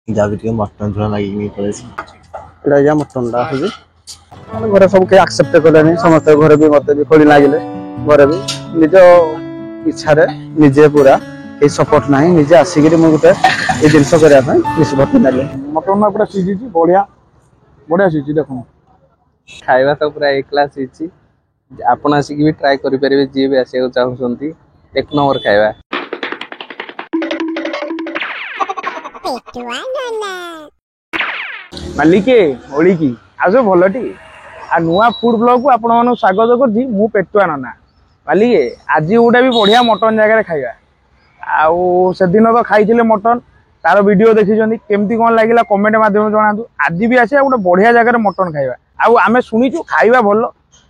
ଯାବି ଟିକେ ମଟନ ଝୋଳ ଲାଗିକି ପଳେଇଛି। ଏଇଟା ଆଜ୍ଞା ମଟନଟା ଆସୁଛି ମାନେ ଘରେ ସବୁ କେହି ଆକ୍ସେପ୍ଟ କଲେନି ସମସ୍ତେ ଘରେ ବି ମତେ ବି ଖୋଳି ଲାଗିଲେ ଘରେ ବି ନିଜ ଇଚ୍ଛାରେ ନିଜେ ପୁରା କେହି ସପୋର୍ଟ ନାହିଁ ନିଜେ ଆସିକିରି ମୁଁ ଗୋଟେ ଏଇ ଜିନିଷ କରିବା ପାଇଁ ନିଷ୍ପତ୍ତି ନେଲି। ମଟନଟା ପୁରା ସିଝିଛି ବଢିଆ ବଢିଆ ସିଝିଛି ଦେଖନ୍ତୁ। ଖାଇବା ତ ପୁରା ଏ କ୍ଲାସ ହେଇଛି। ଆପଣ ଆସିକି ବି ଟ୍ରାଏ କରିପାରିବେ ଯିଏ ବି ଆସିବାକୁ ଚାହୁଁଛନ୍ତି। ଏକ ନମ୍ବର ଖାଇବା। ମାଲିକେ ଓଳିକି ଆଉ ସବୁ ଭଲଟି ଆଉ ନୂଆ ଫୁଡ ବ୍ଲଗକୁ ଆପଣମାନଙ୍କୁ ସ୍ୱାଗତ କରୁଛି। ମୁଁ ପେଟୁଆ ନନା। ମାଲିକେ ଆଜି ଗୋଟେ ବି ବଢିଆ ମଟନ ଜାଗାରେ ଖାଇବା। ଆଉ ସେଦିନ ତ ଖାଇଥିଲେ ମଟନ ତାର ଭିଡିଓ ଦେଖିଛନ୍ତି କେମିତି କଣ ଲାଗିଲା କମେଣ୍ଟ ମାଧ୍ୟମରେ ଜଣାନ୍ତୁ। ଆଜି ବି ଆସିବା ଗୋଟେ ବଢିଆ ଜାଗାରେ ମଟନ ଖାଇବା। ଆଉ ଆମେ ଶୁଣିଛୁ ଖାଇବା ଭଲ।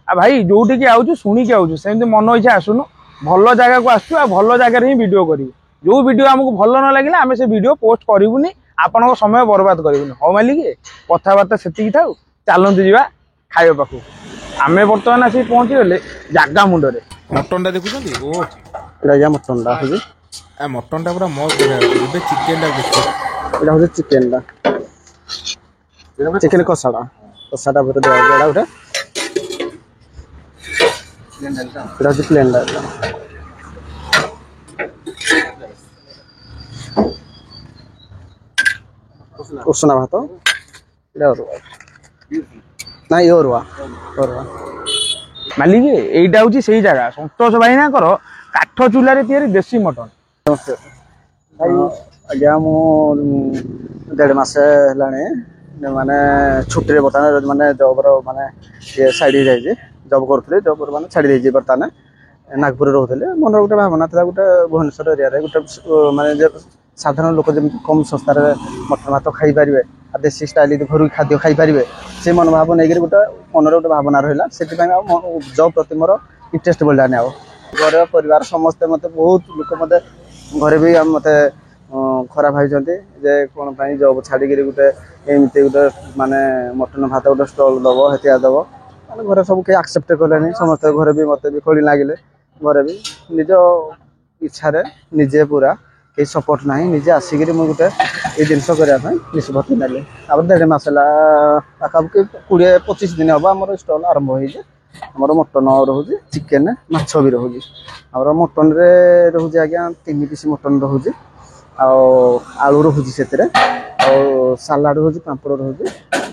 ଆଉ ଭାଇ ଯୋଉଠିକି ଆଉଛୁ ଶୁଣିକି ଆଉଛୁ ସେମିତି ମନ ଇଚ୍ଛା ଆସୁନୁ। ଭଲ ଜାଗାକୁ ଆସୁଛୁ ଆଉ ଭଲ ଜାଗାରେ ହିଁ ଭିଡିଓ କରିବୁ। ଯୋଉ ଭିଡିଓ ଆମକୁ ଭଲ ନ ଲାଗିଲା ଆମେ ସେ ଭିଡିଓ ପୋଷ୍ଟ କରିବୁନି। ଆପଣଙ୍କ ସମୟ ବର୍ବାଦ କରିବୁନି। ହଉ ମାଲିକେ କଥାବାର୍ତ୍ତା ସେତିକି ଥାଉ ଚାଲନ୍ତୁ ଯିବା ଖାଇବା ପାଖକୁ। ଆମେ ବର୍ତ୍ତମାନ ଆସିକି ପହଞ୍ଚିଗଲେ ଜାଗା ମୁଣ୍ଡରେ। ମଟନଟା ଦେଖୁଛନ୍ତି ଓ ଏଇଟା ଆଜ୍ଞା ମଟନଟା ଆସୁଛି ମଟନଟା ପୁରା ମସ୍ତ ଦେଖାଯାଉଛି। ଏବେ ଚିକେନଟା ଦେଖିବେ। ଏଇଟା ହଉଛି ଚିକେନଟା ଚିକେନ କଷାଟା ଉପରେ ଦିଆଯାଉଛି। ଏଇଟା ଗୋଟେ ଏଇଟା ହଉଛି ପ୍ଲେନଟା ଉଷୁନା ଭାତ ଏଇଟା ଅରୁଆ ନାଇଁ ଅରୁଆ। ମାଲିକେ ଏଇଟା ହଉଛି ସେଇ ଜାଗା ସନ୍ତୋଷ ଭାଇନାଙ୍କର କାଠ ଚୁଲାରେ ତିଆରି ଦେଶୀ ମଟନ। ଆଜ୍ଞା ମୁଁ 1.5 ମାସ ହେଲାଣି ମାନେ ଛୁଟିରେ ବର୍ତ୍ତମାନ ମାନେ ଜବର ମାନେ ଇଏ ସାଇଡ୍ ହେଇଯାଇଛି। ଜବ୍ କରୁଥିଲି ଜବ୍ ମାନେ ଛାଡ଼ି ଦେଇଛି ବର୍ତ୍ତମାନ ନାଗପୁରରେ ରହୁଥିଲି। ମନରେ ଗୋଟେ ଭାବନା ଥିଲା ଗୋଟେ ଭୁବନେଶ୍ୱର ଏରିଆରେ ଗୋଟେ ମାନେ ସାଧାରଣ ଲୋକ ଯେମିତି କମ୍ ଶସ୍ତାରେ ମଟନ ଭାତ ଖାଇପାରିବେ ଆଉ ଦେଶୀ ଷ୍ଟାଇଲ ଘରୋଇ ଖାଦ୍ୟ ଖାଇପାରିବେ ସେ ମନୋଭାବ ନେଇକରି ଗୋଟେ ମନରେ ଗୋଟେ ଭାବନା ରହିଲା। ସେଥିପାଇଁ ଆଉ ଜବ୍ ପ୍ରତି ମୋର ଇଣ୍ଟରେଷ୍ଟ ବଢ଼ିଲାନି। ଆଉ ଘରେ ପରିବାର ସମସ୍ତେ ମୋତେ ବହୁତ ଲୋକ ମୋତେ ଘରେ ବି ମୋତେ ଖରାପ ଭାବିଛନ୍ତି ଯେ କ'ଣ ପାଇଁ ଜବ୍ ଛାଡ଼ିକିରି ଗୋଟେ ଏମିତି ଗୋଟେ ମାନେ ମଟନ ଭାତ ଗୋଟେ ଷ୍ଟଲ୍ ଦେବ ହେତିଆ ଦେବ ମାନେ ଘରେ ସବୁ କେହି ଆକ୍ସେପ୍ଟ କଲେନି। ସମସ୍ତେ ଘରେ ବି ମୋତେ ବି ଖୋଳି ଲାଗିଲେ ଘରେ ବି ନିଜ ଇଚ୍ଛାରେ ନିଜେ ପୁରା କେହି ସପୋର୍ଟ ନାହିଁ ନିଜେ ଆସିକିରି ମୁଁ ଗୋଟେ ଏଇ ଜିନିଷ କରିବା ପାଇଁ ନିଷ୍ପତ୍ତି ନେଲି। ତାପରେ 1.5 ମାସ ହେଲା ପାଖାପାଖି 20-25 ଦିନ ହେବ ଆମର ଷ୍ଟଲ୍ ଆରମ୍ଭ ହେଇଛି। ଆମର ମଟନ ରହୁଛି ଚିକେନ ମାଛ ବି ରହୁଛି। ଆମର ମଟନରେ ରହୁଛି ଆଜ୍ଞା 3 ପିସ୍ ମଟନ ରହୁଛି ଆଉ ଆଳୁ ରହୁଛି ସେଥିରେ ଆଉ ସାଲାଡ଼ ରହୁଛି ପାମ୍ପଡ଼ ରହୁଛି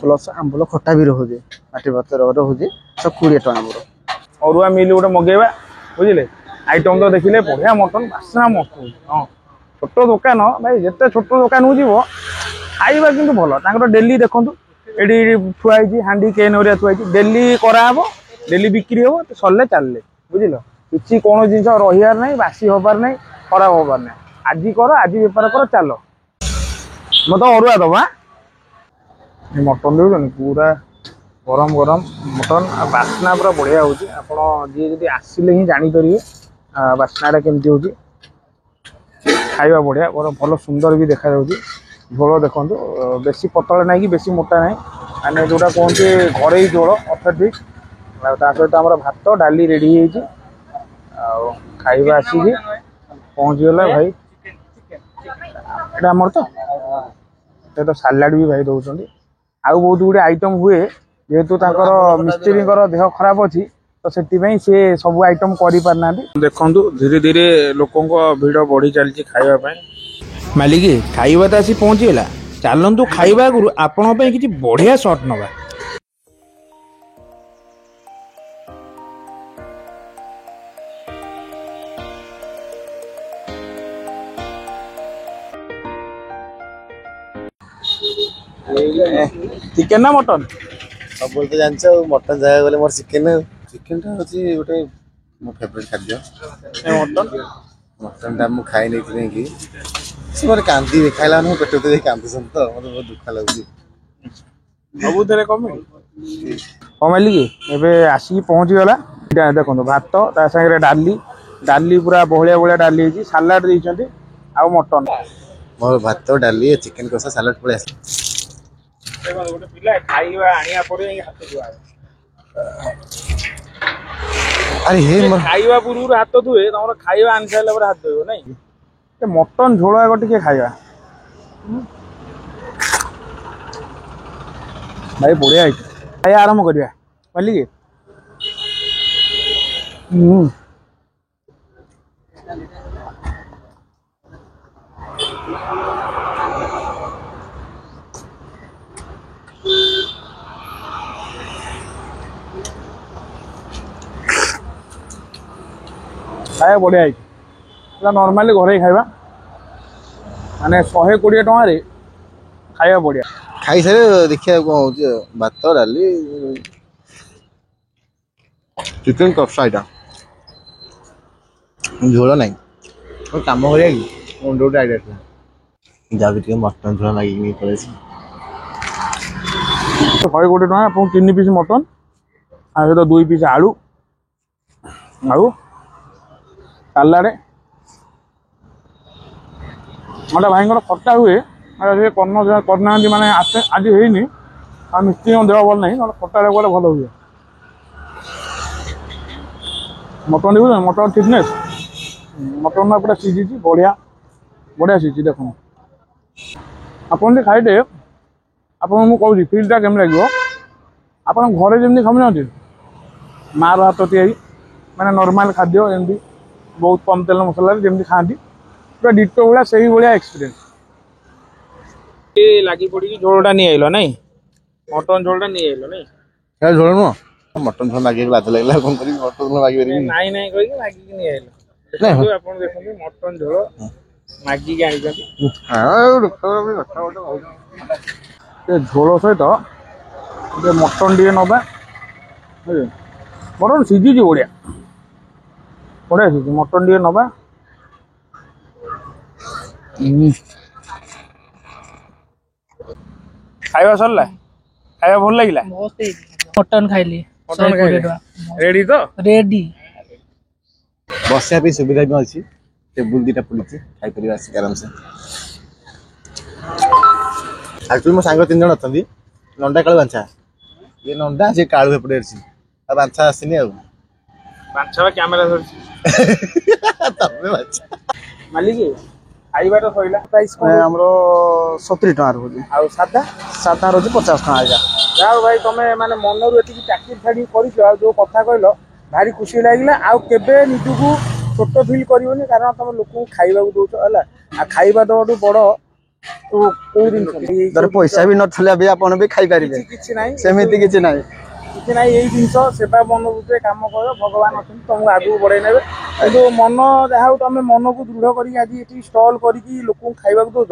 ପ୍ଲସ୍ ଆମ୍ବୁଲ ଖଟା ବି ରହୁଛି ମାଟି ଭାତ ରହୁଛି 20 ଟଙ୍କା ଆମର। ଅରୁଆ ମିଲ୍ ଗୋଟେ ମଗେଇବା ବୁଝିଲେ। ଆଇଟମ ତ ଦେଖିଲେ ବଢିଆ ମଟନ ବାସ୍ନା ମସ୍ତ ହଉଛି। ହଁ ଛୋଟ ଦୋକାନ ଭାଇ ଯେତେ ଛୋଟ ଦୋକାନକୁ ଯିବ ଖାଇବା କିନ୍ତୁ ଭଲ। ତାଙ୍କର ଡେଲି ଦେଖନ୍ତୁ ଏଠି ଥୁଆ ହେଇଛି ହାଣ୍ଡି କେନ୍ ହେରିକା ଥୁଆ ହେଇଛି। ଡେଲି କରାହବ ଡେଲି ବିକ୍ରି ହବ ସରିଲେ ଚାଲିଲେ ବୁଝିଲ। କିଛି କୌଣସି ଜିନିଷ ରହିବାର ନାହିଁ ବାସି ହବାର ନାହିଁ ଖରାପ ହବାର ନାହିଁ। ଆଜି କର ଆଜି ବେପାର କର ଚାଲ। ମତେ ଅରୁଆ ଦବା ମଟନ ଦେଉଛନ୍ତି ପୁରା ଗରମ ଗରମ ମଟନ ଆଉ ବାସ୍ନା ପୁରା ବଢିଆ ହଉଛି। ଆପଣ ଯିଏ ଯଦି ଆସିଲେ ହିଁ ଜାଣିପାରିବେ ବାସ୍ନାଟା କେମିତି ହଉଛି। ଖାଇବା ବଢିଆ ଭଲ ସୁନ୍ଦର ବି ଦେଖାଯାଉଛି। ଝୋଳ ଦେଖନ୍ତୁ ବେଶୀ ପତଳା ନାହିଁ କି ବେଶୀ ମୋଟା ନାହିଁ ମାନେ ଯୋଉଟା କୁହନ୍ତି ଘରୋଇ ଝୋଳ ଅଥେଣ୍ଟିକ। ଆଉ ତା ସହିତ ଆମର ଭାତ ଡାଲି ରେଡି ହେଇଯାଇଛି। ଆଉ ଖାଇବା ଆସିକି ପହଞ୍ଚିଗଲା ଭାଇ। ଏଇଟା ଆମର ତ ସେ ତ ସାଲାଡ ବି ଭାଇ ଦଉଛନ୍ତି। ଆଉ ବହୁତ ଗୁଡିଏ ଆଇଟମ ହୁଏ ଯେହେତୁ ତାଙ୍କର ମିସ୍ତ୍ରୀଙ୍କର ଦେହ ଖରାପ ଅଛି ତ ସେଥିପାଇଁ ସେ ସବୁ ଆଇଟମ କରିପାରୁନାହାନ୍ତି। ଦେଖନ୍ତୁ ଧୀରେ ଧୀରେ ଲୋକଙ୍କ ଭିଡ ବଢି ଚାଲିଛି ଖାଇବା ପାଇଁ। ମାଲିକ ଖାଇବା ତ ଆସି ପହଞ୍ଚିଗଲା। ଚାଲନ୍ତୁ ଖାଇବା ଆଗରୁ ଆପଣଙ୍କ ପାଇଁ କିଛି ବଢିଆ ସଟ୍ ନବା। ଚିକେନ ନା ମଟନ? ସବୁବେଳେ ତ ଜାଣିଛ ଆଉ ମଟନ ଜାଗା ଗଲେ ମୋର ଚିକେନ। ଚିକେନଟା ହେଉଛି ଗୋଟେ ମୋ ଫେବରେଟ୍ ଖାଦ୍ୟ। ମଟନଟା ମୁଁ ଖାଇ ନେଇଥିଲି କି ସେମାନେ କାନ୍ଦିବେ ଖାଇଲା ମାନେ ମୋ ପେଟ ଦେଇ କାନ୍ଦୁଛନ୍ତି ତ ମୋତେ ବହୁତ ଦୁଃଖ ଲାଗୁଛି। ସବୁଥିରେ କମେଡି। ହଁ ମାଲିକ ଏବେ ଆସିକି ପହଞ୍ଚିଗଲା। ଦେଖନ୍ତୁ ଭାତ ତା ସାଙ୍ଗରେ ଡାଲି ପୁରା ବହଳିଆ ବହଳିଆ ଡାଲି ହେଇଛି ସାଲାଡ ଦେଇଛନ୍ତି ଆଉ ମଟନ। ମୋର ଭାତ ଡାଲି ଚିକେନ କଷା ସାଲାଡ ପଳେଇ ଆସିଛି। ଗୋଟେ ପିଲା ଖାଇବା ଆଣିବା ପରେ ହାତ ଧୁଆ ହେବ। ଆରେ ହେ ଖାଇବା ପୂର୍ବରୁ ହାତ ଧୁଏ ତମର ଖାଇବା ଆଣି ସାରିଲା ପରେ ହାତ ଧୋଇବ ନାଇଁ। ମଟନ ଝୋଳ ଆଗ ଟିକେ ଖାଇବା। भाई बढ़िया भाई आरंभ करिया मालिक खाया बढ़िया पूरा नॉर्मली घरे खाଇବା माने 120 टଙ୍କା रे खाଇବା बढ़िया खाई सारे देखिए कौन होची भात डाली चिकन कप्सा इटा झोल नहीं तो काम करिया कि मुंड गोटे आइडिया था जाबी टिके मटन झोल लागी नहीं पड़े 120 टଙ୍କା आपन 3 पीस मटन आ तो 2 पीस आलू आलू सालाड मोटा भाई खटा हुए करना माने आसे आज है मिस्त्री देह भल नहीं खटा गले भल हुए मटन देखो मटन थिकनेस मटन पूरा सीझी बढ़िया बढ़िया सीझी देख आपन खाइदे आपन कहूँ फिल्टा केम लगे आप घरे जमी खाऊना मार हाथ तैयारी मैंने नॉर्मल खाद्य एमती बहुत कम तेल मसला जमी खाती पूरा डिटो भाया से भाया एक्सपीरियंस लगी पड़ी झोलटा नहीं आइल नहीं मटन झोलटा नहीं आइल नहीं झोल नुह मटन झोल लागे लाज लगला कौन करी मटन झोल लागी परिबी नाई नाई कहि लागी नहीं आइल आपन देखो मटन झोल मागी के आनी झोल सहित मटन टे नबा मटन सीझी बढ़िया बढ़िया सीझी मटन टे नबा खाଇବା सरला खाଇବା भल लगिला मटन खाइली मटन खाइले रेडी तो रेडी बसिया पे सुविधा भी अच्छी टेबुल दीटा पड़ी खाई परिबा आसिक आराम से एक्चुअली मो सांग 3 जण अछंदी नंदा काळू बांछा ये नंदा जे काळू एपडे अछि आ बांछा आसिनी आ बांछा कैमरा धरछि तमे बांछा मालिक खाଇବା तो सइला प्राइस हमरो 70 टଙ୍କା रहउजी आ सादा सादा रहउजी 50 टଙ୍କା आजा जाओ भाई तमे माने मनरु एति चाकरी छाडी करिछ आ जो कथा कहलो भारी खुशी लागिला आ केबे निजुकू छोट फील करिवनी कारण तमे लोक खाଇବା को दोछ हला आ खाଇବା दडू बड़ तो को दिन दर पैसा भी नथले भी आपण भी खाई परिबे किछि नाही सेमिति किछि नाही किछि नाही एई जिंस सेवा मनोरूपे काम करो भगवान अछन तुमको आगु बढ़ाई नेबे किंतु मन जहाँ तुम मन को दृढ़ करी आज ये स्टल करी लोक खाइबा दौच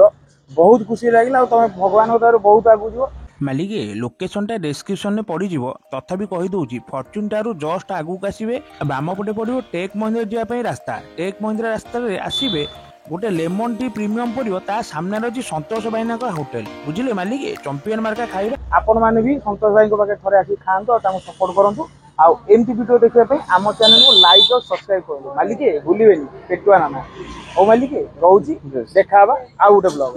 बहुत खुशी लगे तुम भगवान द्वारा बहुत आगू जीव मालिक लोकेशनटा डिस्क्रिप्शन में पड़ जाव तथापि कहीदे फर्चून टारू जस्ट आगू आसवे बाम पटे पड़ो टेक महिंद्रा जावाई रास्ता टेक महिंद्रा रास्ता आसवे गोटे लेमन टी प्रीमियम पड़ो ता सामने अच्छी संतोष भाईना होटेल बुझे मालिक चंपियन मार्का खाइबा आपण मैंने भी संतोष भाई पाखे थे आसिक खातु सपोर्ट करूँ आमती वीडियो देखा आम चैनल को लाइक और सब्सक्राइब करूँ मालिक भूलें पेटुआ नाम ओ मालिक रोची देखा आउ गोटे ब्लॉग